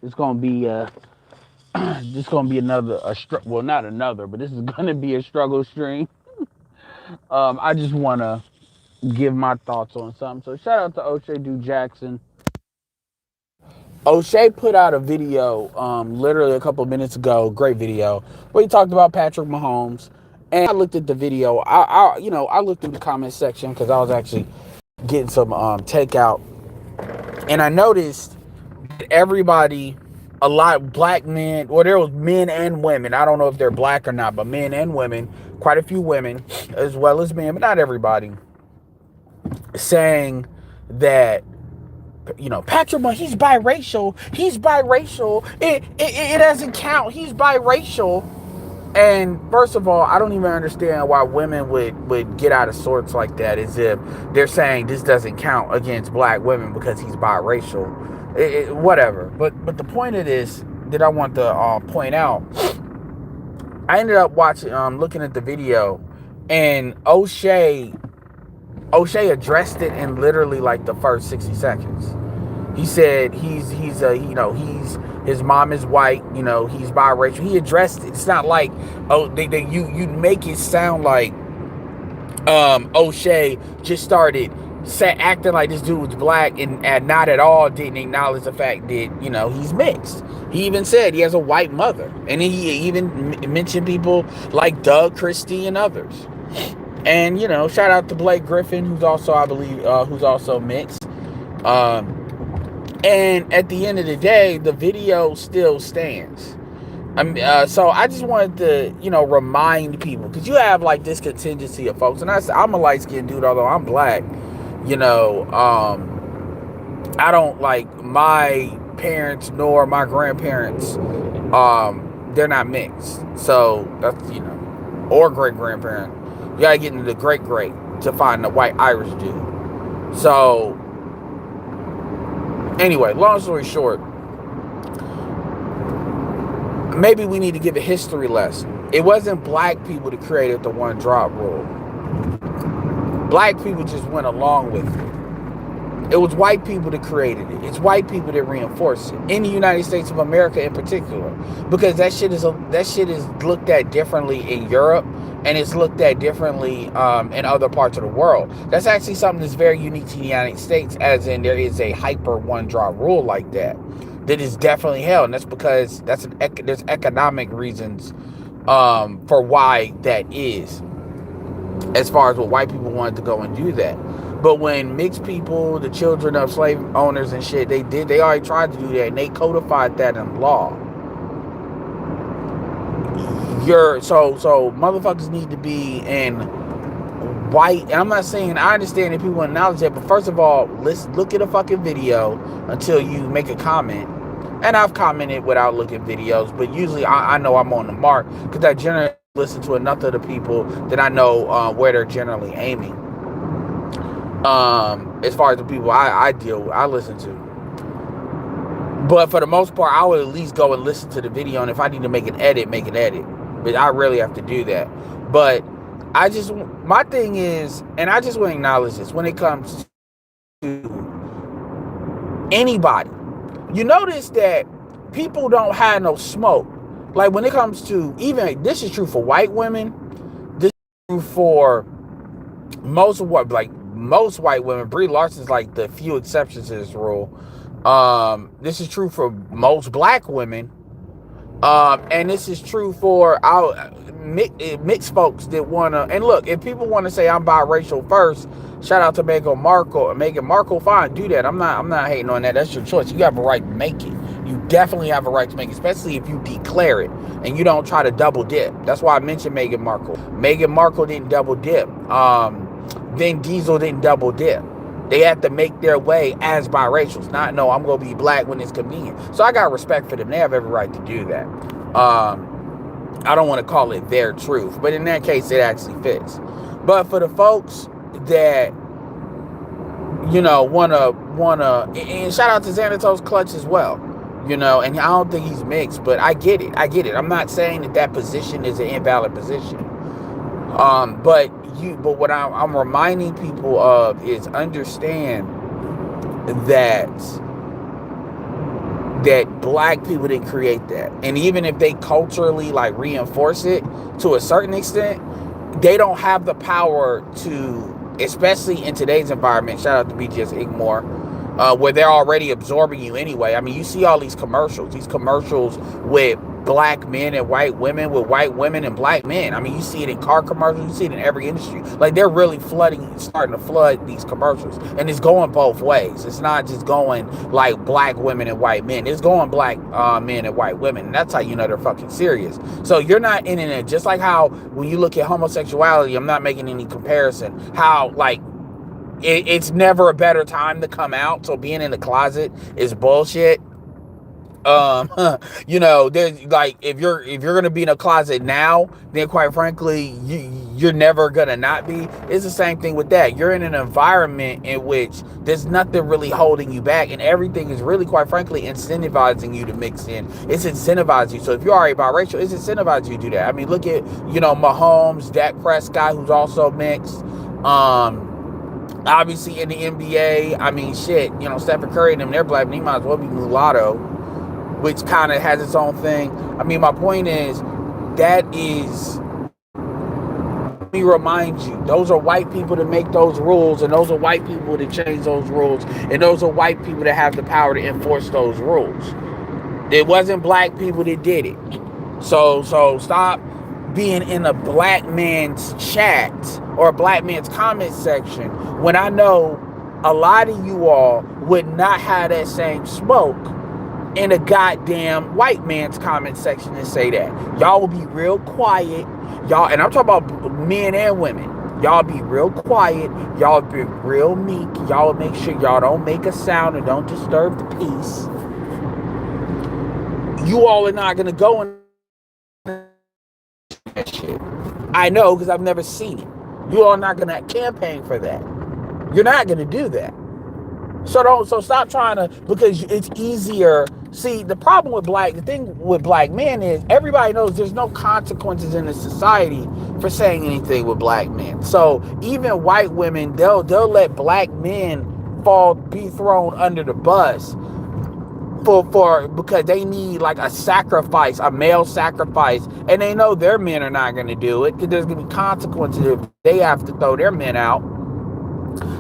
It's gonna be this gonna be well, not another, but this is gonna be a struggle stream. I just wanna give my thoughts on something. So shout out to O'Shea Du Jackson. O'Shea put out a video literally a couple of minutes ago, great video, where he talked about Patrick Mahomes. And I looked at the video. I looked through the comment section because I was actually getting some takeout, and I noticed that everybody, a lot black men, well, there was men and women. I don't know if they're black or not, but men and women, quite a few women as well as men, but not everybody, saying that Patrick Mahomes, he's biracial. It doesn't count. He's biracial. And first of all, I don't even understand why women would get out of sorts like that, as if they're saying this doesn't count against black women because he's biracial. Whatever. But the point of this that I want to point out, I ended up looking at the video, and O'Shea addressed it in literally like the first 60 seconds. He said he's his mom is white, he's biracial. He addressed it. It's not like you make it sound like O'Shea just started acting like this dude was black and not at all didn't acknowledge the fact that he's mixed. He even said he has a white mother, and he even mentioned people like Doug Christie and others. And shout out to Blake Griffin, who's also, I believe, who's also mixed. And at the end of the day, the video still stands. So I just wanted to, remind people, because you have like this contingency of folks, and I'm a light skinned dude, although I'm black. I don't like my parents nor my grandparents. They're not mixed, so that's or great grandparent. You gotta get into the great to find the white Irish dude. So anyway, long story short, maybe we need to give a history lesson. It wasn't black people that created the one drop rule. Black people just went along with it. It was white people that created it. It's white people that reinforced it in the United States of America in particular, because that shit is looked at differently in Europe, and it's looked at differently in other parts of the world. That's actually something that's very unique to the United States, as in there is a hyper one drop rule like that is definitely held, and that's because there's economic reasons for why that is, as far as what white people wanted to go and do that. But when mixed people, the children of slave owners and shit, they already tried to do that, and they codified that in law. So motherfuckers need to be in white. And I'm not saying, I understand that people acknowledge that, but first of all, let's look at a fucking video until you make a comment. And I've commented without looking at videos, but usually I know I'm on the mark, because I generally listen to enough of the people that I know where they're generally aiming. As far as the people I listen to. But for the most part, I would at least go and listen to the video, and if I need to make an edit, make an edit. But I really have to do that. But my thing is, and I just want to acknowledge this, when it comes to anybody, you notice that people don't have no smoke. Like when it comes to, even, this is true for white women, this is true for most white women. Brie Larson's like the few exceptions to this rule. This is true for most black women. And this is true for our mixed folks that wanna, and look, if people want to say I'm biracial first, shout out to Meghan Markle, fine, do that. I'm not hating on that. That's your choice. You have a right to make it. You definitely have a right to make it, especially if you declare it and you don't try to double dip. That's why I mentioned Meghan Markle. Meghan Markle didn't double dip. Vin Diesel didn't double dip. They have to make their way as biracials. Not, no, I'm going to be black when it's convenient. So I got respect for them. They have every right to do that. I don't want to call it their truth, but in that case, it actually fits. But for the folks that, wanna, and shout out to Xanatos Clutch as well, and I don't think he's mixed, but I get it. I'm not saying that position is an invalid position. But what I'm reminding people of is understand that that black people didn't create that. And even if they culturally like reinforce it to a certain extent, they don't have the power to, especially in today's environment. Shout out to BGS Igmore, where they're already absorbing you anyway. I mean, you see all these commercials with black men and white women, with white women and black men. I mean, you see it in car commercials, you see it in every industry. Like, they're really starting to flood these commercials. And it's going both ways. It's not just going like black women and white men. It's going black men and white women. And that's how you know they're fucking serious. So you're not in it. Just like how when you look at homosexuality, I'm not making any comparison, how like it's never a better time to come out. So being in the closet is bullshit. um there's like, if you're gonna be in a closet now, then quite frankly you're never gonna not be. It's the same thing with that. You're in an environment in which there's nothing really holding you back, and everything is really, quite frankly, incentivizing you to mix in. It's incentivizing you. So if you're already biracial, it's incentivizing you to do that. I mean, look at Mahomes, Dak Prescott, who's also mixed. Obviously in the NBA, I mean, shit, Stephen Curry and them, they're black, and he might as well be mulatto, which kind of has its own thing. I mean, my point is, that is, let me remind you, those are white people that make those rules, and those are white people that change those rules, and those are white people that have the power to enforce those rules. It wasn't black people that did it. So stop being in a black man's chat or a black man's comment section when I know a lot of you all would not have that same smoke in a goddamn white man's comment section and say that. Y'all will be real quiet. Y'all, and I'm talking about men and women. Y'all be real quiet. Y'all be real meek. Y'all make sure y'all don't make a sound and don't disturb the peace. You all are not gonna go in that shit. I know, because I've never seen it. You all are not gonna campaign for that. You're not gonna do that. So stop trying to, because it's easier. See, the thing with black men is be knows there's no consequences in the society for saying anything with black men. So even white women, they'll let black men be thrown under the bus because they need like a sacrifice, a male sacrifice, and they know their men are not going to do it because there's going to be consequences if they have to throw their men out.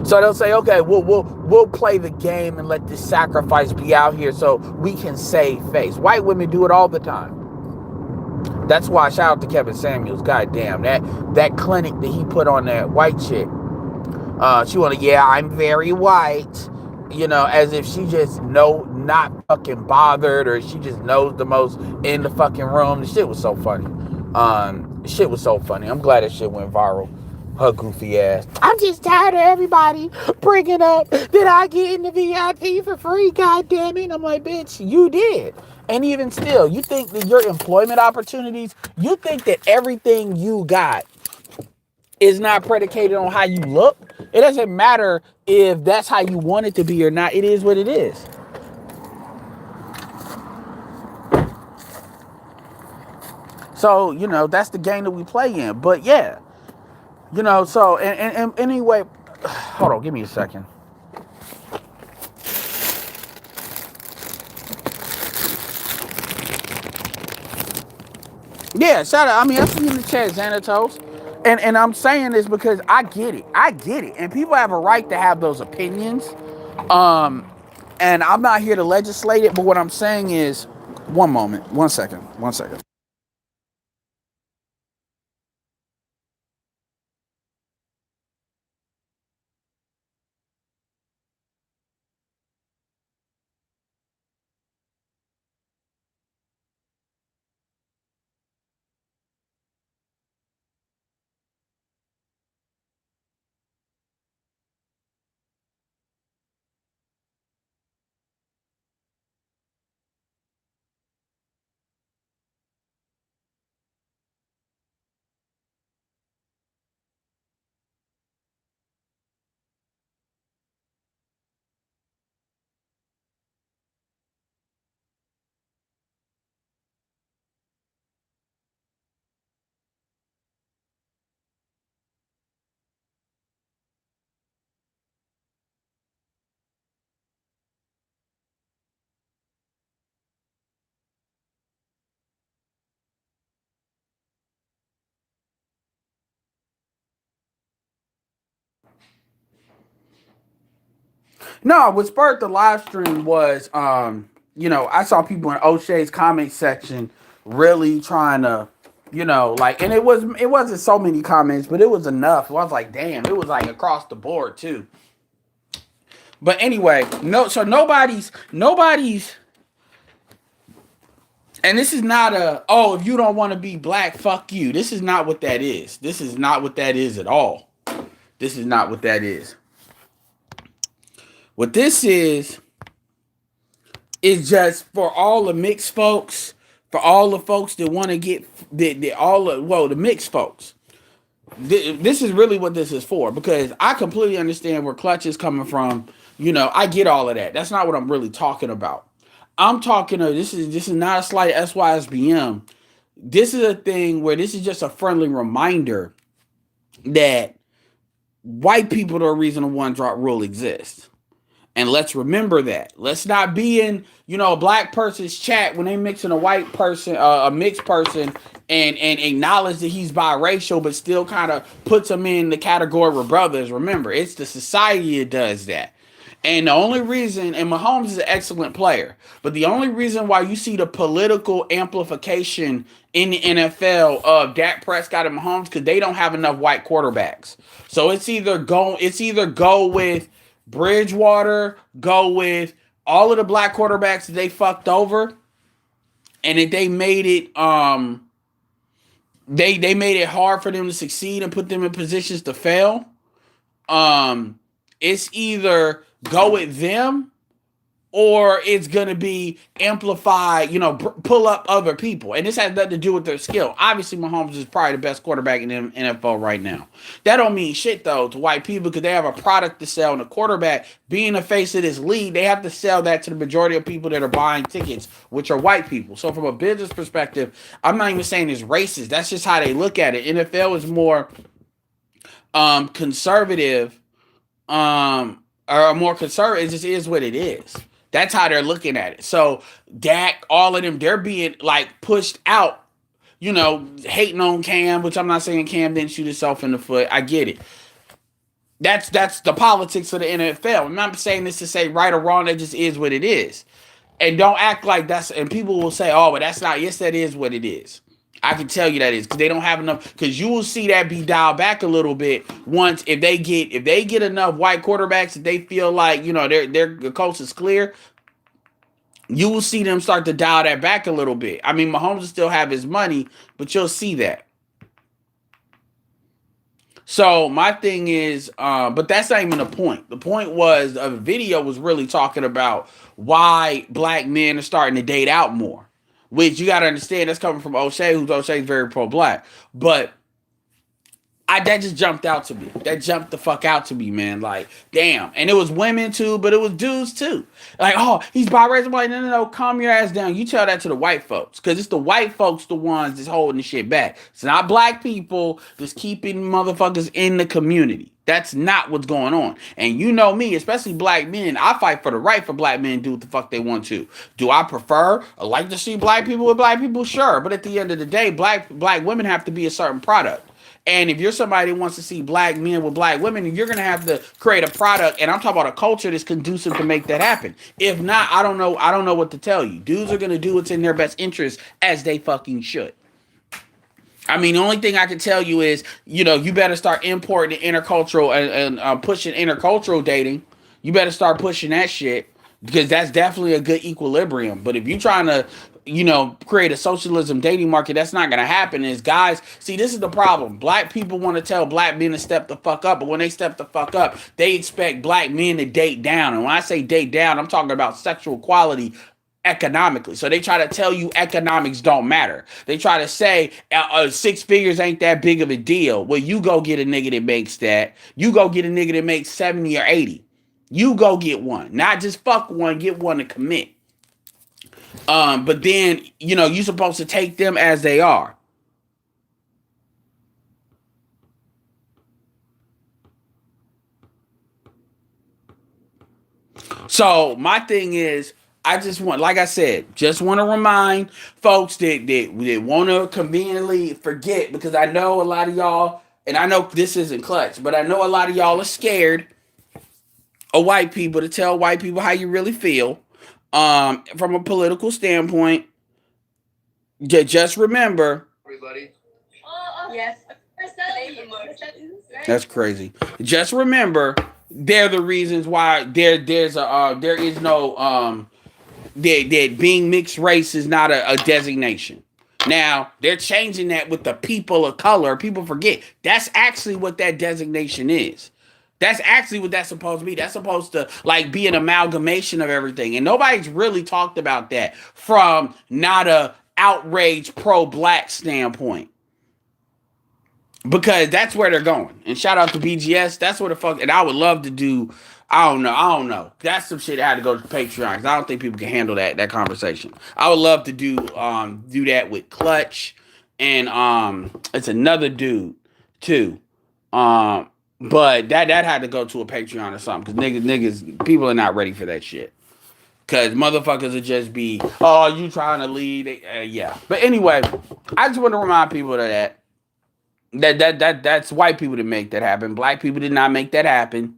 So they'll say, okay, we'll play the game and let this sacrifice be out here so we can save face. White women do it all the time. That's why, shout out to Kevin Samuels. God damn, that clinic that he put on that white chick. She wanna, yeah, I'm very white. As if she just not fucking bothered, or she just knows the most in the fucking room. The shit was so funny. Shit was so funny. I'm glad that shit went viral. Her goofy ass. I'm just tired of everybody bringing up that I get in the VIP for free. God damn it. I'm like, bitch, you did. And even still, you think that your employment opportunities, you think that everything you got is not predicated on how you look. It doesn't matter if that's how you want it to be or not. It is what it is. So, that's the game that we play in. But yeah, so, and anyway, hold on, give me a second. Yeah, shout out. I mean, I see you in the chat, Xanatos. And I'm saying this because I get it. I get it. And people have a right to have those opinions. And I'm not here to legislate it, but what I'm saying is, one moment, 1 second, 1 second. No, what spurred the live stream was, I saw people in O'Shea's comment section really trying to, like, and it wasn't so many comments, but it was enough. I was like, damn, it was like across the board too. But anyway, no, so nobody's, and this is not if you don't want to be black, fuck you. This is not what that is. This is not what that is at all. This is not what that is. What this is just for all the mixed folks, for all the folks that want to get the mixed folks. This is really what this is for, because I completely understand where Clutch is coming from. I get all of that. That's not what I'm really talking about. I'm talking of this is not a slight SYSBM. This is a thing where this is just a friendly reminder that white people are the reason the one drop rule exists. And let's remember that. Let's not be in, a black person's chat when they mixing a white person, a mixed person, and acknowledge that he's biracial, but still kind of puts them in the category of brothers. Remember, it's the society that does that. And the only reason, and Mahomes is an excellent player, but the only reason why you see the political amplification in the NFL of Dak Prescott and Mahomes, because they don't have enough white quarterbacks. So it's either go with Bridgewater, go with all of the black quarterbacks that they fucked over, and that they made it they made it hard for them to succeed and put them in positions to fail. It's either go with them, or it's going to be amplified, pull up other people. And this has nothing to do with their skill. Obviously, Mahomes is probably the best quarterback in the NFL right now. That don't mean shit, though, to white people, because they have a product to sell. And the quarterback, being the face of this league, they have to sell that to the majority of people that are buying tickets, which are white people. So from a business perspective, I'm not even saying it's racist. That's just how they look at it. NFL is more conservative, or more conservative. It just is what it is. That's how they're looking at it. So Dak, all of them, they're being like pushed out, hating on Cam, which I'm not saying Cam didn't shoot himself in the foot. I get it. That's the politics of the NFL. I'm not saying this to say right or wrong. That just is what it is. And don't act like that's, and people will say, oh, but that's not, yes, that is what it is. I can tell you that is, because they don't have enough, because you will see that be dialed back a little bit once, if they get enough white quarterbacks that they feel like, their coast is clear, you will see them start to dial that back a little bit. I mean, Mahomes will still have his money, but you'll see that. So my thing is, but that's not even the point. The point was, a video was really talking about why black men are starting to date out more. Which you got to understand, that's coming from O'Shea, O'Shea's very pro-black. But that just jumped out to me. That jumped the fuck out to me, man. Like, damn. And it was women too, but it was dudes too. Like, oh, he's biracial. I'm like, no, calm your ass down. You tell that to the white folks, because it's the white folks the ones that's holding the shit back. It's not black people that's keeping motherfuckers in the community. That's not what's going on. And you know me, especially black men, I fight for the right for black men to do what the fuck they want to. Do I prefer, or like to see black people with black people? Sure. But at the end of the day, black women have to be a certain product. And if you're somebody who wants to see black men with black women, you're going to have to create a product. And I'm talking about a culture that's conducive to make that happen. If not, I don't know what to tell you. Dudes are going to do what's in their best interest, as they fucking should. I mean, the only thing I can tell you is, you better start importing intercultural and pushing intercultural dating. You better start pushing that shit, because that's definitely a good equilibrium. But if you're trying to, create a socialism dating market, that's not going to happen. Is guys, see, this is the problem. Black people want to tell black men to step the fuck up, but when they step the fuck up, they expect black men to date down. And when I say date down, I'm talking about sexual quality economically. So they try to tell you economics don't matter. They try to say 6 figures ain't that big of a deal. Well, you go get a nigga that makes that. You go get a nigga that makes 70 or 80. You go get one. Not just fuck one, get one to commit. But then, you're supposed to take them as they are. So my thing is, I just want, like I said, just want to remind folks that want to conveniently forget, because I know a lot of y'all, and I know this isn't Clutch, but I know a lot of y'all are scared of white people to tell white people how you really feel. From a political standpoint, just remember. Everybody. Yes. That's crazy. Just remember, they're the reasons why there is no that being mixed race is not a designation. Now they're changing that with the people of color. People forget that's actually what that designation is. That's actually what that's supposed to be. That's supposed to like be an amalgamation of everything. And nobody's really talked about that from not a outrage pro-black standpoint. Because that's where they're going. And shout out to BGS. That's what the fuck. And I would love to do. I don't know. That's some shit that had to go to Patreon because I don't think people can handle that conversation. I would love to do that with Clutch and it's another dude too. But that had to go to a Patreon or something because niggas people are not ready for that shit. Cause motherfuckers would just be, oh, you trying to lead? Yeah. But anyway, I just want to remind people of that. That's white people that make that happen. Black people did not make that happen.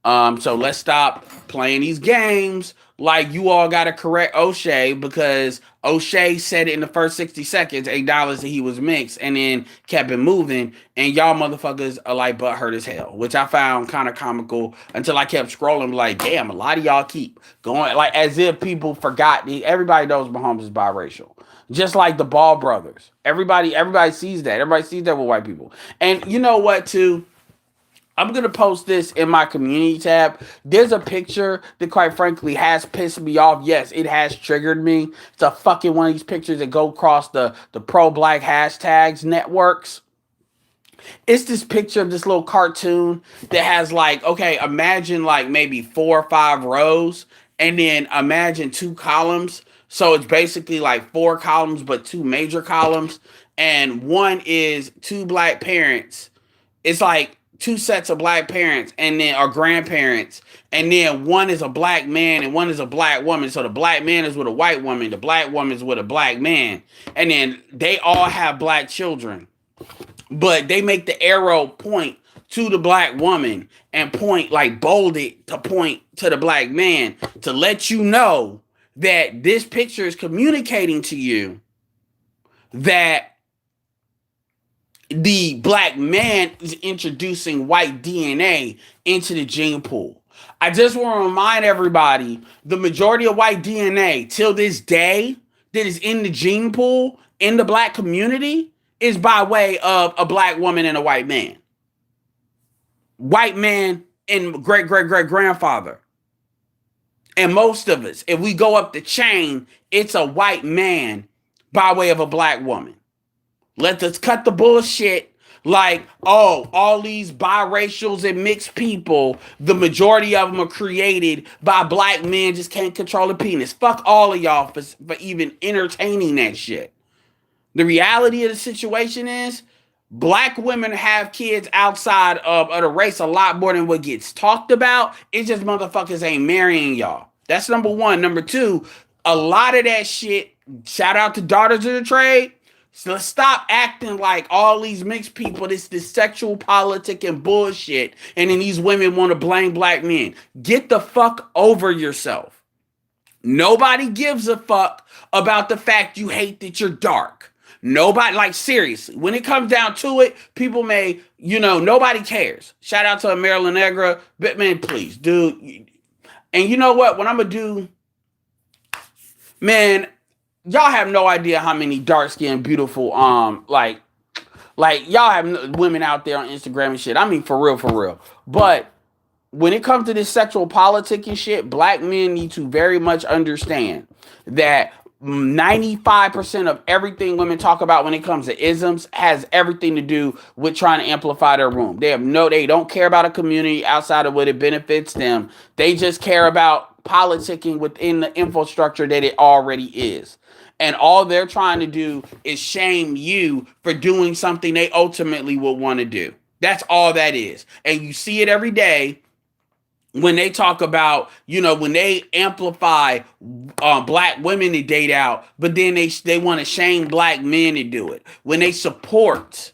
So let's stop playing these games like you all got to correct O'Shea because O'Shea said it in the first 60 seconds, acknowledged that he was mixed and then kept it moving. And y'all motherfuckers are like butthurt as hell, which I found kind of comical until I kept scrolling like, damn, a lot of y'all keep going like as if people forgot. Everybody knows Mahomes is biracial. Just like the Ball brothers. Everybody sees that. Everybody sees that with white people. And you know what, too? I'm going to post this in my community tab. There's a picture that, quite frankly, has pissed me off. Yes, it has triggered me. It's a fucking one of these pictures that go across the pro-black hashtags networks. It's this picture of this little cartoon that has like, okay, imagine like maybe 4 or 5 rows and then imagine 2 columns. So it's basically like 4 columns, but 2 major columns. And one is 2 black parents. It's like 2 sets of black parents and then or grandparents. And then one is a black man and one is a black woman. So the black man is with a white woman. The black woman is with a black man. And then they all have black children. But they make the arrow point to the black woman and point like bold it to point to the black man to let you know that this picture is communicating to you that the black man is introducing white DNA into the gene pool. I just want to remind everybody, the majority of white DNA till this day that is in the gene pool in the black community is by way of a black woman and a white man. White man and great-great-great-grandfather. And most of us, if we go up the chain, it's a white man by way of a black woman. Let us cut the bullshit like, oh, all these biracials and mixed people, the majority of them are created by black men just can't control a penis. Fuck all of y'all for even entertaining that shit. The reality of the situation is black women have kids outside of the race a lot more than what gets talked about. It's just motherfuckers ain't marrying y'all. That's number one. Number two, a lot of that shit, shout out to Daughters of the Trade. So let's stop acting like all these mixed people, this sexual politic and bullshit, and then these women want to blame black men. Get the fuck over yourself. Nobody gives a fuck about the fact you hate that you're dark. Nobody, like seriously, when it comes down to it, people may, nobody cares. Shout out to Marilyn Negra, but man, please, dude. And you know what? What I'm gonna do, man, y'all have no idea how many dark-skinned, beautiful, like y'all have women out there on Instagram and shit. I mean, for real. But when it comes to this sexual politic and shit, black men need to very much understand that 95% of everything women talk about when it comes to isms has everything to do with trying to amplify their room. They don't care about a community outside of what it benefits them. They just care about politicking within the infrastructure that it already is. And all they're trying to do is shame you for doing something they ultimately will want to do. That's all that is. And you see it every day when they talk about, when they amplify black women to date out, but then they want to shame black men to do it. When they support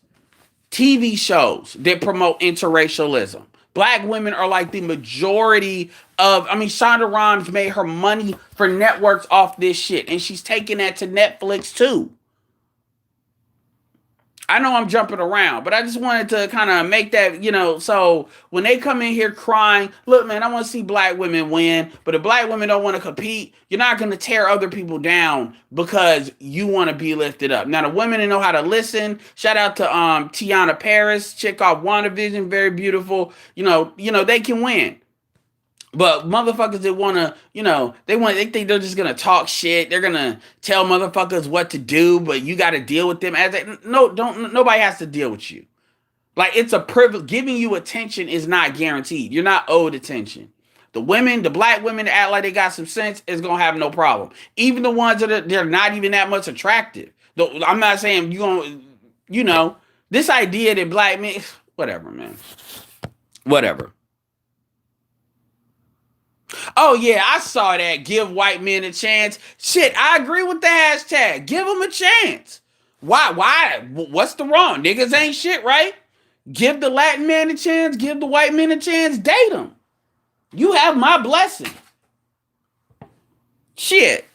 TV shows that promote interracialism, Black women are like the majority of, I mean, Shonda Rhimes made her money for networks off this shit, and she's taking that to Netflix too. I know I'm jumping around, but I just wanted to kind of make that, so when they come in here crying, look, man, I want to see black women win, but if black women don't want to compete, you're not going to tear other people down because you want to be lifted up. Now, the women that know how to listen, shout out to Tiana Paris, chick off WandaVision, very beautiful, they can win. But motherfuckers that wanna, they think they're just gonna talk shit. They're gonna tell motherfuckers what to do, but you got to deal with them as nobody has to deal with you. Like, it's a privilege. Giving you attention is not guaranteed. You're not owed attention. The black women that act like they got some sense is gonna have no problem. Even the ones they're not even that much attractive. I'm not saying this idea that black men, whatever, man, whatever. Oh, yeah, I saw that. Give white men a chance. Shit, I agree with the hashtag. Give them a chance. Why? What's the wrong? Niggas ain't shit, right? Give the Latin man a chance. Give the white men a chance. Date them. You have my blessing. Shit.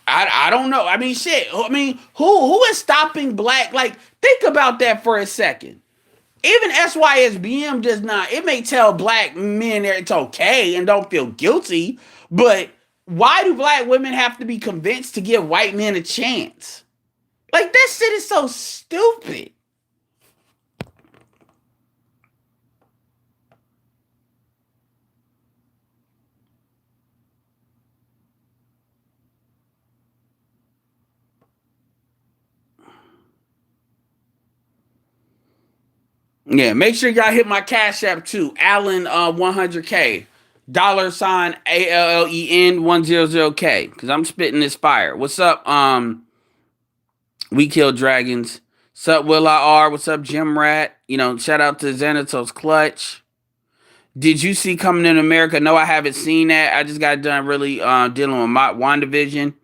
I don't know. I mean, shit. I mean, who is stopping black? Like, think about that for a second. Even SYSBM does not. It may tell black men that it's okay and don't feel guilty, but why do black women have to be convinced to give white men a chance? Like, that shit is so stupid. Yeah, make sure y'all hit my Cash App too. Allen 100K. $ALLEN 100K. Because I'm spitting this fire. What's up? We Kill Dragons. What's up, Will I R? What's up, Jim Rat? Shout out to Xanatos Clutch. Did you see Coming in America? No, I haven't seen that. I just got done really dealing with my WandaVision.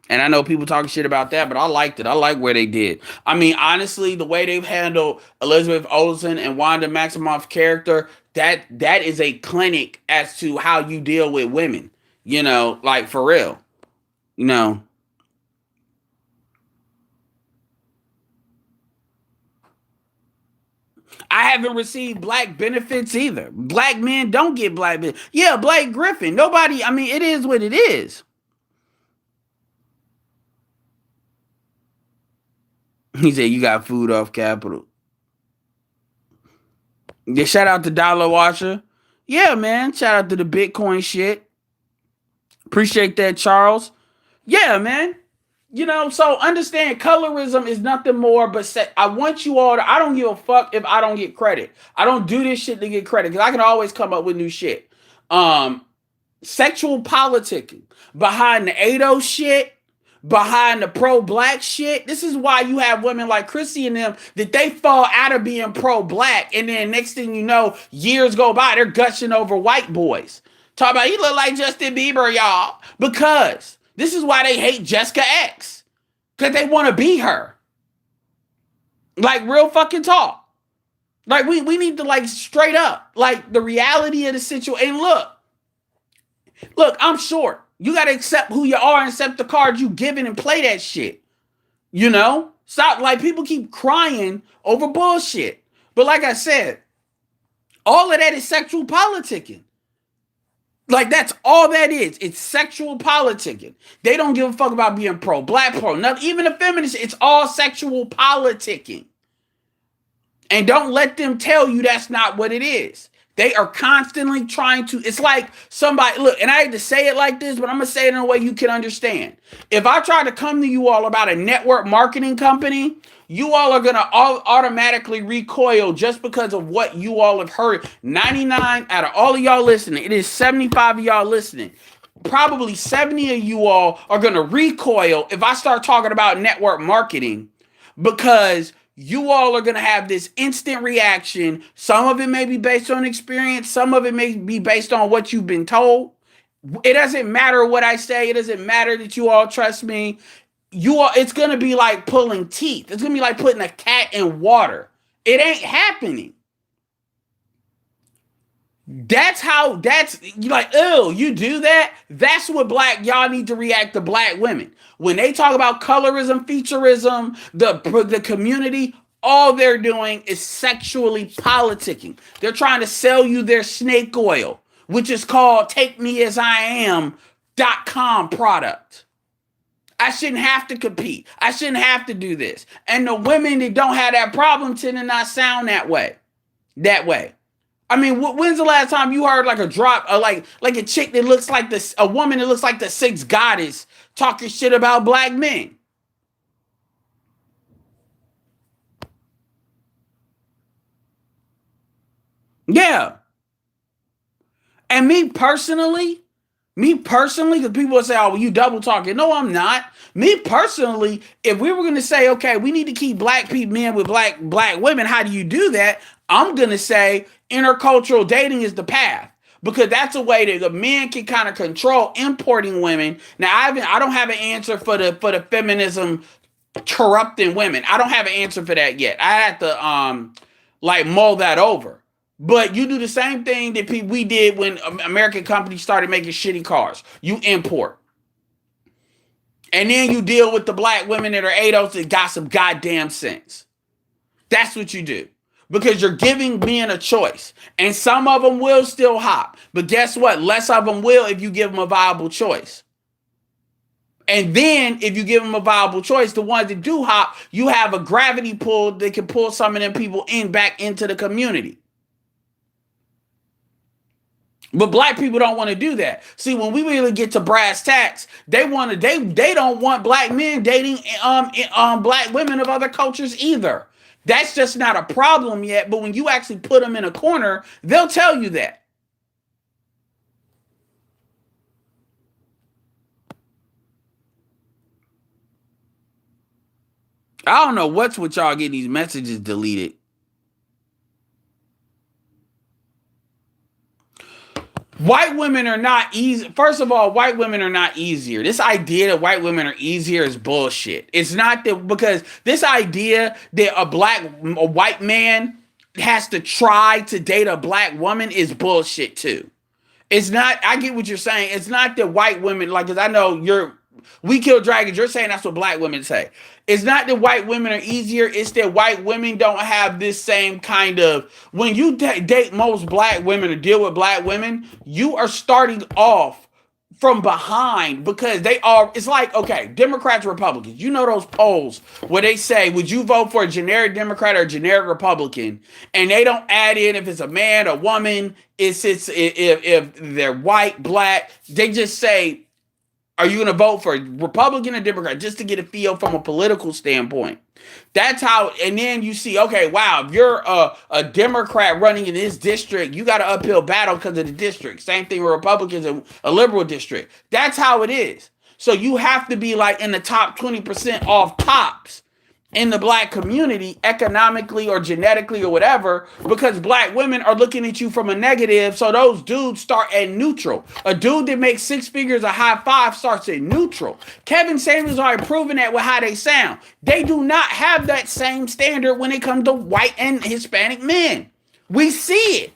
And I know people talking shit about that, but I liked it. I like where they did. I mean, honestly, the way they've handled Elizabeth Olsen and Wanda Maximoff's character, that is a clinic as to how you deal with women. Like, for real. I haven't received black benefits either. Black men don't get black benefits. Yeah, Blake Griffin. Nobody, I mean, it is what it is. He said, you got food off Capital. Yeah, shout out to Dollar Washer. Yeah, man. Shout out to the Bitcoin shit. Appreciate that, Charles. Yeah, man. So understand colorism is nothing more but I want you all to, I don't give a fuck if I don't get credit. I don't do this shit to get credit because I can always come up with new shit. Sexual politicking behind the ADO shit, behind the pro-black shit. This is why you have women like Chrissy and them that they fall out of being pro-black, and then next thing you know, years go by, they're gushing over white boys. Talk about, he look like Justin Bieber, y'all. Because this is why they hate Jessica X. Because they want to be her. Like, real fucking talk. Like, we need to, like, straight up, like, the reality of the situation. And look, I'm short. You got to accept who you are and accept the cards you given and play that shit. Stop. Like, people keep crying over bullshit. But like I said, all of that is sexual politicking. Like, that's all that is. It's sexual politicking. They don't give a fuck about being pro-black, pro-nothing. Even the feminists, it's all sexual politicking. And don't let them tell you that's not what it is. They are constantly trying to, it's like somebody, look, and I hate to say it like this, but I'm going to say it in a way you can understand. If I try to come to you all about a network marketing company, you all are going to automatically recoil just because of what you all have heard. 99 out of all of y'all listening, it is 75 of y'all listening. Probably 70 of you all are going to recoil if I start talking about network marketing, because you all are going to have this instant reaction. Some of it may be based on experience. Some of it may be based on what you've been told. It doesn't matter what I say. It doesn't matter that you all trust me. It's going to be like pulling teeth. It's going to be like putting a cat in water. It ain't happening. That's you like, oh, you do that? That's what y'all need to react to black women. When they talk about colorism, featureism, the community, all they're doing is sexually politicking. They're trying to sell you their snake oil, which is called Take Me As I Am.com product. I shouldn't have to compete. I shouldn't have to do this. And the women that don't have that problem tend to not sound that way. That way. I mean, when's the last time you heard like a drop, like a chick that looks like a woman that looks like the sixth goddess talking shit about black men? Yeah. And me personally, because people will say, oh, well, you double talking. No, I'm not. Me personally, if we were going to say, okay, we need to keep black people men with black women, how do you do that? I'm going to say intercultural dating is the path. Because that's a way that the men can kind of control importing women. Now, I don't have an answer for the feminism corrupting women. I don't have an answer for that yet. I had to like mull that over. But you do the same thing that we did when American companies started making shitty cars. You import. And then you deal with the black women that are ADOS that got some goddamn sense. That's what you do. Because you're giving men a choice. And some of them will still hop. But guess what? Less of them will if you give them a viable choice. And then if you give them a viable choice, the ones that do hop, you have a gravity pull that can pull some of them people back into the community. But black people don't want to do that. See, when we really get to brass tacks, they don't want black men dating black women of other cultures either. That's just not a problem yet. But when you actually put them in a corner, they'll tell you that. I don't know what's with y'all getting these messages deleted. White women are not easy. First of all, white women are not easier. This idea that white women are easier is bullshit. It's not that, because this idea that a white man has to try to date a black woman is bullshit too. It's not, I get what you're saying. It's not that white women, like, because I know we kill dragons. You're saying that's what black women say. It's not that white women are easier. It's that white women don't have this same kind of, when you date most black women or deal with black women, you are starting off from behind, because it's like, okay, Democrats, Republicans, you know those polls where they say, would you vote for a generic Democrat or a generic Republican? And they don't add in if it's a man, a woman, if they're white, black. They just say, are you going to vote for a Republican or Democrat, just to get a feel from a political standpoint? That's how, and then you see, okay, wow, if you're a Democrat running in this district, you got an uphill battle because of the district. Same thing with Republicans in a liberal district. That's how it is. So you have to be like in the top 20% off tops in the black community, economically or genetically or whatever, because black women are looking at you from a negative. So those dudes start at neutral. A dude that makes six figures a high five starts at neutral. Kevin Samuels already proven that with how they sound. They do not have that same standard when it comes to white and Hispanic men. We see it.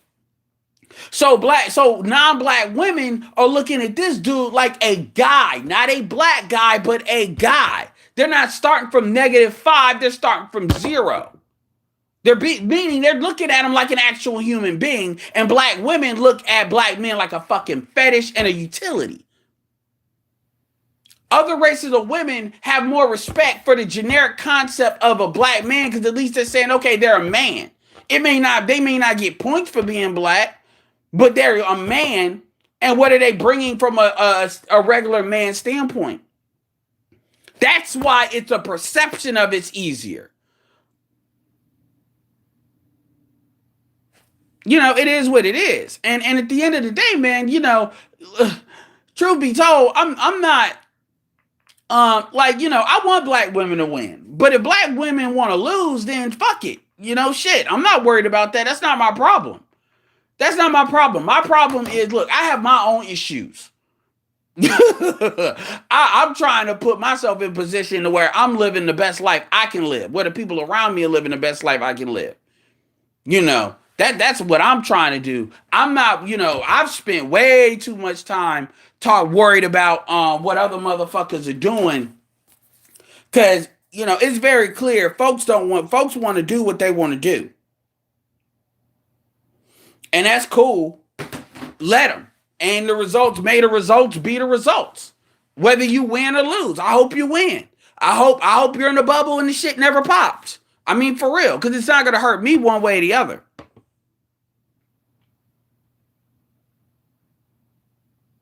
So non-black women are looking at this dude like a guy, not a black guy, but a guy. They're not starting from -5. They're starting from 0. Meaning they're looking at him like an actual human being. And black women look at black men like a fucking fetish and a utility. Other races of women have more respect for the generic concept of a black man, because at least they're saying, okay, they're a man. They may not get points for being black, but they're a man. And what are they bringing from a regular man standpoint? That's why it's a perception of it's easier. It is what it is. And at the end of the day, man, truth be told, I'm not I want black women to win. But if black women want to lose, then fuck it. Shit. I'm not worried about that. That's not my problem. That's not my problem. My problem is, look, I have my own issues. I'm trying to put myself in a position to where I'm living the best life I can live, where the people around me are living the best life I can live. That's what I'm trying to do. I'm not, I've spent way too much time worried about what other motherfuckers are doing, because it's very clear folks want to do what they want to do, and that's cool. Let them. And the results may the results be the results, whether you win or lose. I hope you win. I hope you're in the bubble and the shit never pops. I mean, for real, because it's not gonna hurt me one way or the other.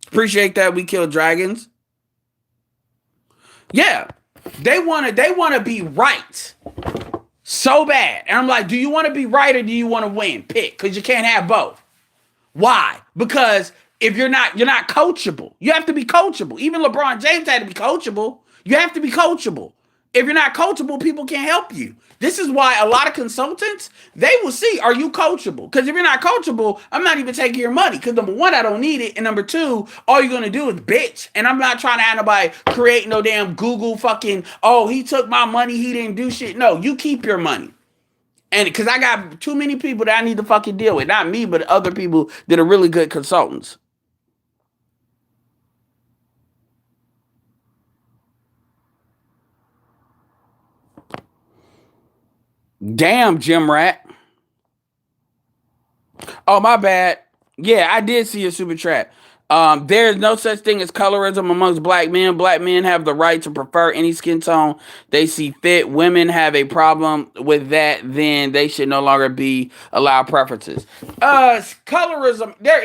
Appreciate that. We kill dragons. Yeah, they wanna be right so bad, and I'm like, do you want to be right or do you want to win? Pick, because you can't have both. Why? Because if you're not coachable. You have to be coachable. Even LeBron James had to be coachable. You have to be coachable. If you're not coachable, people can't help you. This is why a lot of consultants, they will see, are you coachable? Because if you're not coachable, I'm not even taking your money. Because number one, I don't need it. And number two, all you're going to do is bitch. And I'm not trying to have nobody create no damn Google fucking, oh, he took my money, he didn't do shit. No, you keep your money. And because I got too many people that I need to fucking deal with. Not me, but other people that are really good consultants. Damn, Jim Rat. Oh, my bad. Yeah, I did see a super chat. There is no such thing as colorism amongst black men. Black men have the right to prefer any skin tone they see fit. Women have a problem with that, then they should no longer be allowed preferences. Colorism. There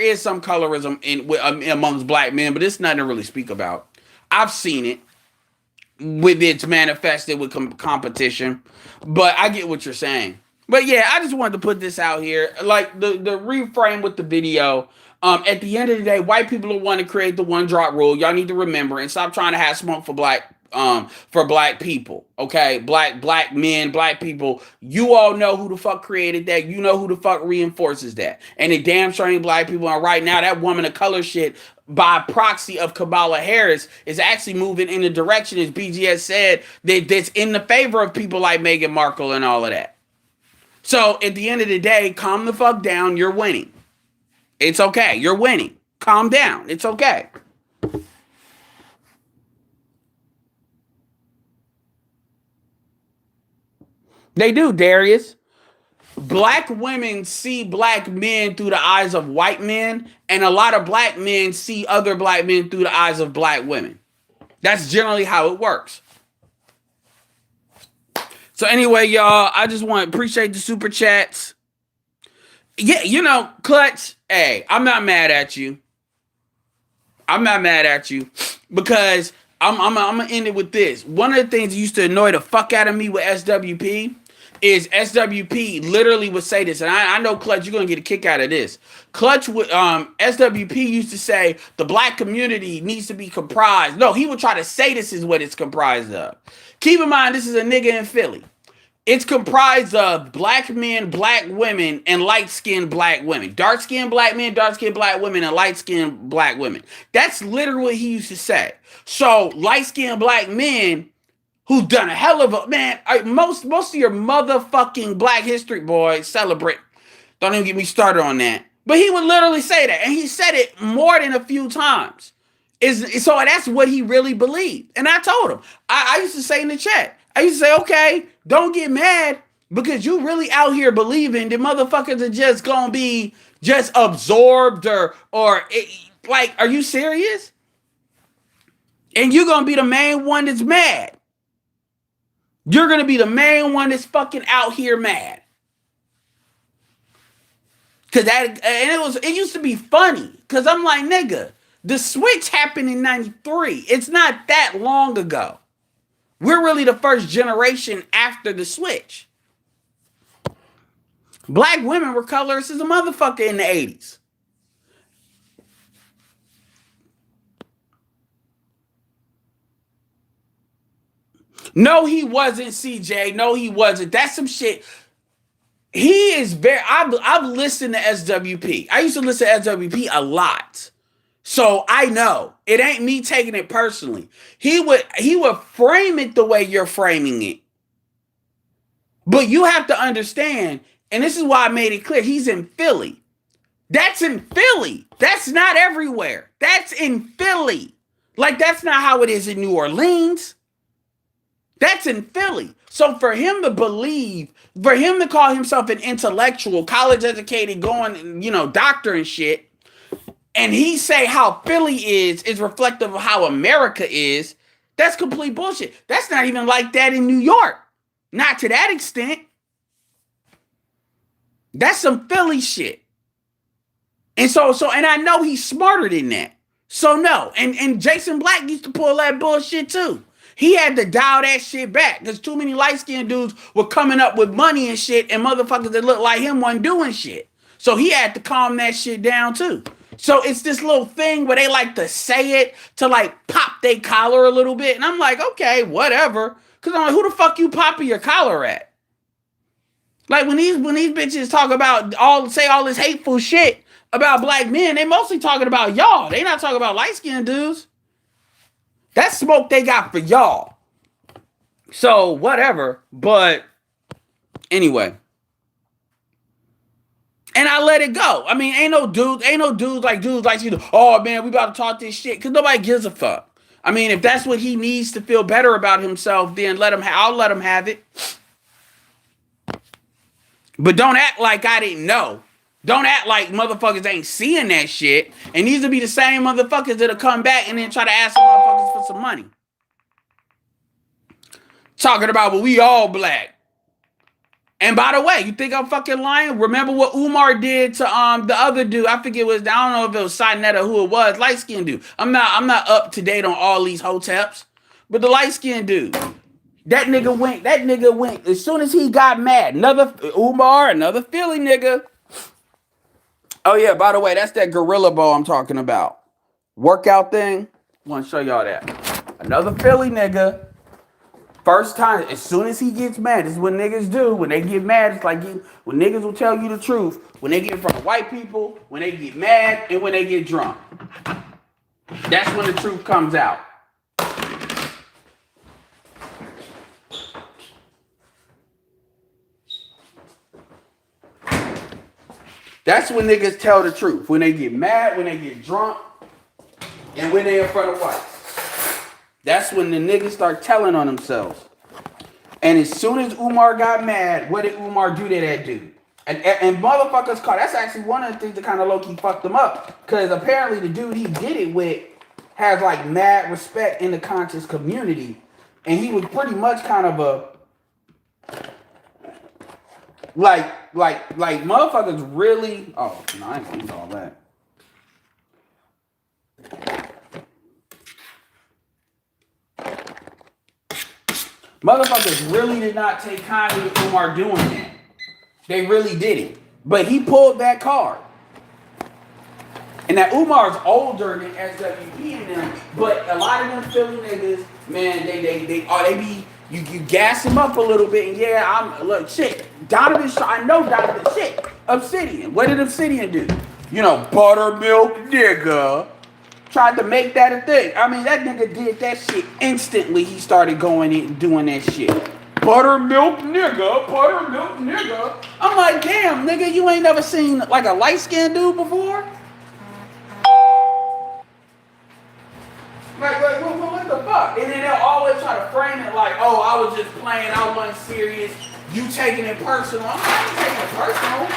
is some colorism amongst black men, but it's nothing to really speak about. I've seen it with it's manifested with competition, but I get what you're saying. But yeah, I just wanted to put this out here, like the reframe with the video. At the end of the day, white people will want to create the one drop rule. Y'all need to remember and stop trying to have smoke for black people. Okay, black men, black people. You all know who the fuck created that. You know who the fuck reinforces that. And it damn sure ain't black people. And right now, that woman of color shit, by proxy of Kamala Harris, is actually moving in the direction, as BGS said, that's in the favor of people like Meghan Markle and all of that. So at the end of the day, calm the fuck down. You're winning. It's okay. You're winning. Calm down. It's okay. They do, Darius. Black women see black men through the eyes of white men, and a lot of black men see other black men through the eyes of black women. That's generally how it works. So anyway, y'all, I just want to appreciate the super chats. Yeah, Clutch, hey, I'm not mad at you. I'm not mad at you because I'm going to end it with this. One of the things that used to annoy the fuck out of me with SWP is SWP literally would say this, and I know, Clutch, you're going to get a kick out of this. Clutch would, SWP used to say the black community needs to be comprised. No, he would try to say this is what it's comprised of. Keep in mind, this is a nigga in Philly. It's comprised of black men, black women, and light-skinned black women. Dark-skinned black men, dark-skinned black women, and light-skinned black women. That's literally what he used to say. So, light-skinned black men who done a hell of a... Man, most of your motherfucking Black History boys celebrate. Don't even get me started on that. But he would literally say that. And he said it more than a few times. So that's what he really believed. And I told him. I used to say in the chat. I used to say, okay, don't get mad because you really out here believing the motherfuckers are just gonna be just absorbed or like, are you serious? And you're gonna be the main one that's mad. You're gonna be the main one that's fucking out here mad. Cause it used to be funny. Cause I'm like, nigga, the switch happened in 93. It's not that long ago. We're really the first generation after the switch. Black women were colorist as a motherfucker in the 80s. No, he wasn't, CJ. No, he wasn't. That's some shit. He is very... I've listened to SWP. I used to listen to SWP a lot. So I know it ain't me taking it personally. He would frame it the way you're framing it. But you have to understand, And this is why I made it clear. He's in Philly. That's in Philly. That's not everywhere. That's in Philly. Like, that's not how it is in New Orleans. That's in Philly. So for him to believe, for him to call himself an intellectual, college educated, going, doctor and shit, and he say how Philly is reflective of how America is, that's complete bullshit. That's not even like that in New York. Not to that extent. That's some Philly shit. And and I know he's smarter than that. So no. And Jason Black used to pull that bullshit too. He had to dial that shit back because too many light-skinned dudes were coming up with money and shit, and motherfuckers that looked like him wasn't doing shit. So he had to calm that shit down too. So it's this little thing where they like to say it to like pop their collar a little bit. And I'm like, okay, whatever. Because I'm like, who the fuck you popping your collar at? Like when these bitches talk about say all this hateful shit about black men, they mostly talking about y'all. They not talking about light-skinned dudes. That's smoke they got for y'all. So whatever. But anyway. And I let it go. I mean, ain't no dudes like you. Oh man, we about to talk this shit. Cause nobody gives a fuck. I mean, if that's what he needs to feel better about himself, then I'll let him have it. But don't act like I didn't know. Don't act like motherfuckers ain't seeing that shit. And these will be the same motherfuckers that'll come back and then try to ask some motherfuckers for some money. Talking about, well, we all black. And by the way, you think I'm fucking lying? Remember what Umar did to the other dude? I don't know if it was Sinetta or who it was, light-skinned dude. I'm not up to date on all these hoteps. But the light-skinned dude. That nigga went as soon as he got mad. Another Philly nigga. Oh yeah, by the way, that's that gorilla ball I'm talking about. Workout thing. I want to show y'all that. Another Philly nigga. First time, as soon as he gets mad, this is what niggas do. When they get mad, it's like when niggas will tell you the truth. When they get in front of white people, when they get mad, and when they get drunk. That's when the truth comes out. That's when niggas tell the truth. When they get mad, when they get drunk, and when they in front of whites. That's when the niggas start telling on themselves. And as soon as Umar got mad, what did Umar do to that dude? And motherfuckers caught. That's actually one of the things that kind of low-key fucked him up. Because apparently the dude he did it with has like mad respect in the conscious community. And he was pretty much kind of a... Like motherfuckers really... Oh, no, I ain't gonna do all that. Motherfuckers really did not take kindly to Umar doing that. They really didn't. But he pulled that card. And that Umar's older than SWP and them, but a lot of them Philly niggas, man, you gas him up a little bit, and look, shit. I know Donovan shit. Obsidian. What did Obsidian do? Buttermilk nigga. Tried to make that a thing. I mean, that nigga did that shit instantly. He started going in and doing that shit. Buttermilk nigga. I'm like, damn, nigga, you ain't never seen like a light-skinned dude before? Like, what the fuck? And then they'll always try to frame it like, oh, I was just playing, I wasn't serious. You taking it personal. I'm not taking it personal.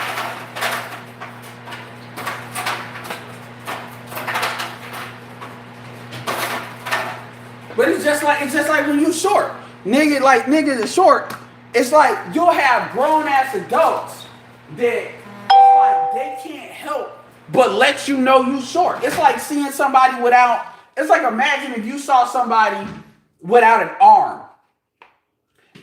But it's just like when you short. Niggas is short. It's like you'll have grown ass adults that it's like they can't help but let you know you short. It's like seeing somebody without, it's like imagine if you saw somebody without an arm.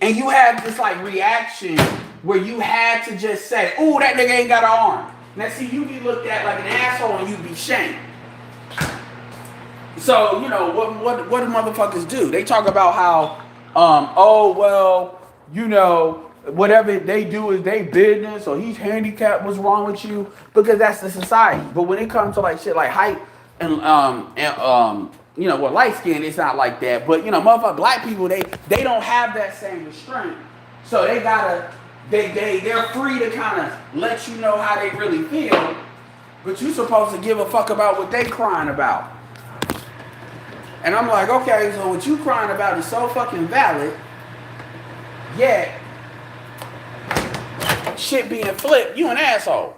And you have this like reaction where you had to just say, ooh, that nigga ain't got an arm. Now see, you be looked at like an asshole and you be shamed. So, what do motherfuckers do? They talk about how, whatever they do is they business, or he's handicapped, what's wrong with you? Because that's the society. But when it comes to like shit like height and light skin, it's not like that. But, motherfucker, black people, they don't have that same restraint. So they gotta they're free to kind of let you know how they really feel, but you supposed to give a fuck about what they crying about. And I'm like, okay, so what you crying about is so fucking valid, yet shit being flipped, you an asshole.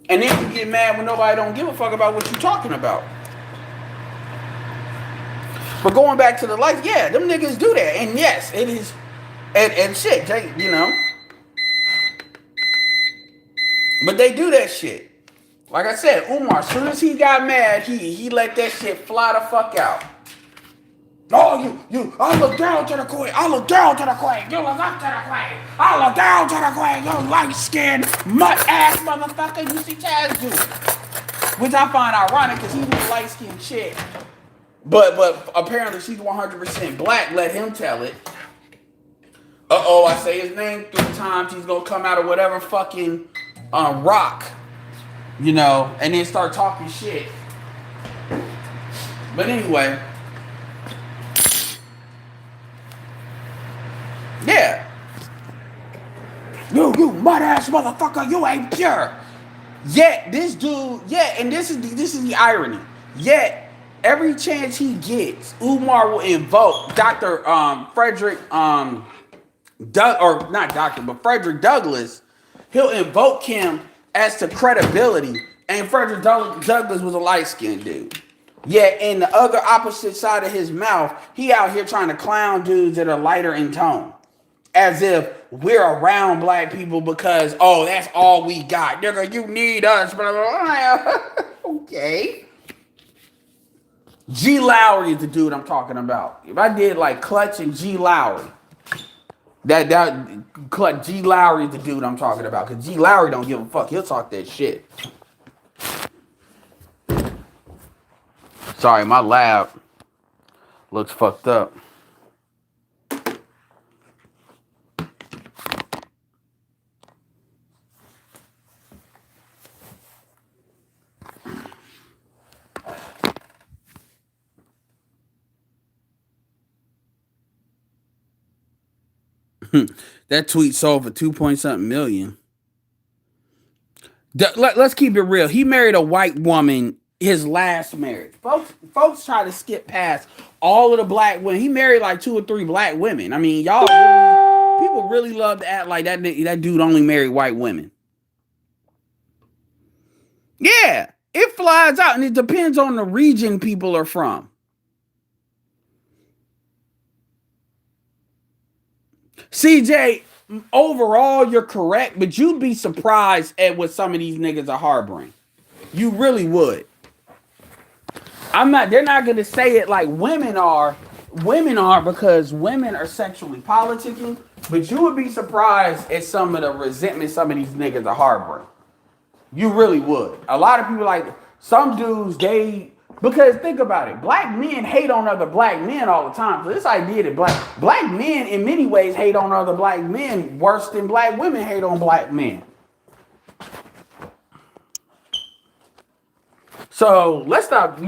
And then you get mad when nobody don't give a fuck about what you talking about. But going back to the life, yeah, them niggas do that. And yes, it is, and shit, you know. But they do that shit. Like I said, Umar, as soon as he got mad, he let that shit fly the fuck out. Oh, I look down to the queen. I look down to the queen. You look up to the queen. I look down to the queen. You light-skinned, mutt-ass motherfucker. You see Chaz do. Which I find ironic because he's a light-skinned chick. But apparently she's 100% black. Let him tell it. Uh-oh, I say his name 3 times. He's going to come out of whatever fucking rock. You know, and then start talking shit. But anyway. Yeah. You mud-ass motherfucker, you ain't pure. Yet, this dude, and this is the irony. Yet, every chance he gets, Umar will invoke Dr. Frederick, Frederick Douglass. He'll invoke him as to credibility. And Frederick Douglass was a light-skinned dude. Yet, in the other opposite side of his mouth, he out here trying to clown dudes that are lighter in tone. As if we're around black people because, oh, that's all we got. Nigga, you need us. Okay. G. Lowry is the dude I'm talking about. If I did like Clutch and G. Lowry, Clutch G. Lowry is the dude I'm talking about. Because G. Lowry don't give a fuck. He'll talk that shit. Sorry, my lab looks fucked up. That tweet sold for 2-point-something million. Let's keep it real. He married a white woman his last marriage. Folks try to skip past all of the black women. He married like 2 or 3 black women. I mean, people really love to act like that dude only married white women. Yeah, it flies out, and it depends on the region people are from. CJ, overall, you're correct, but you'd be surprised at what some of these niggas are harboring. You really would. They're not going to say it like women are. Women are because women are sexually politicking, but you would be surprised at some of the resentment some of these niggas are harboring. You really would. A lot of people like, some dudes, because think about it, black men hate on other black men all the time. So this idea that black men in many ways hate on other black men worse than black women hate on black men. So let's stop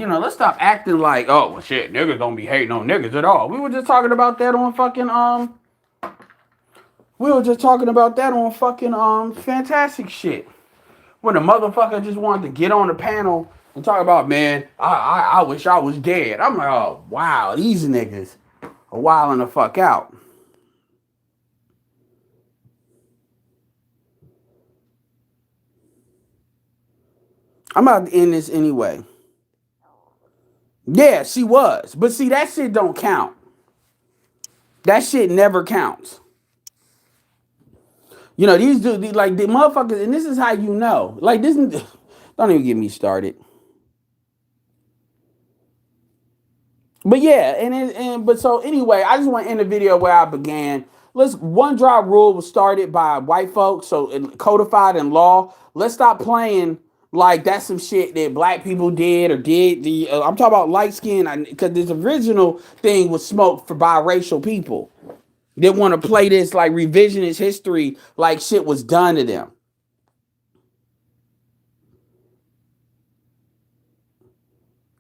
acting like, oh well, shit, niggas don't be hating on niggas at all. We were just talking about that on fucking Fantastic Shit. When the motherfucker just wanted to get on the panel and talk about, man, I wish I was dead. I'm like, oh wow, these niggas are wilding the fuck out. I'm about to end this anyway. Yeah, she was. But see, that shit don't count. That shit never counts. You know, these dudes, like, the motherfuckers, and this is how you know. Like, this, don't even get me started. But yeah, but so anyway, I just want to end the video where I began. One drop rule was started by white folks, so codified in law. Let's stop playing like that's some shit that black people did or did. I'm talking about light skin, because this original thing was smoked for biracial people. They want to play this like revisionist history, like shit was done to them.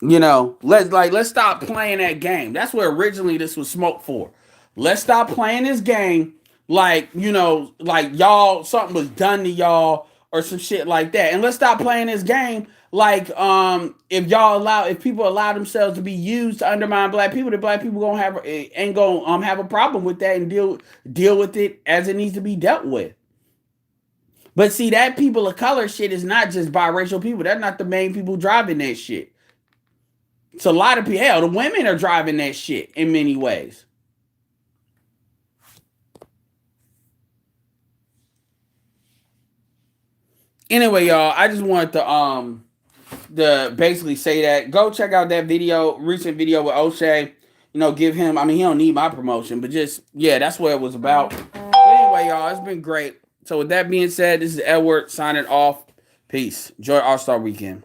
You know, let's stop playing that game. That's what originally this was smoked for. Let's stop playing this game. like, you know, like y'all, something was done to y'all or some shit like that. And let's stop playing this game. Like, if people allow themselves to be used to undermine black people, the black people gonna have ain't gonna have a problem with that and deal with it as it needs to be dealt with. But see, that people of color shit is not just biracial people. That's not the main people driving that shit. It's a lot of people. Hell, the women are driving that shit in many ways. Anyway, y'all, I just wanted to basically say that. Go check out that recent video with O'Shea. You know, give him. I mean, he don't need my promotion, but just yeah, that's what it was about. But anyway, y'all, it's been great. So with that being said, this is Edward signing off. Peace. Enjoy All Star Weekend.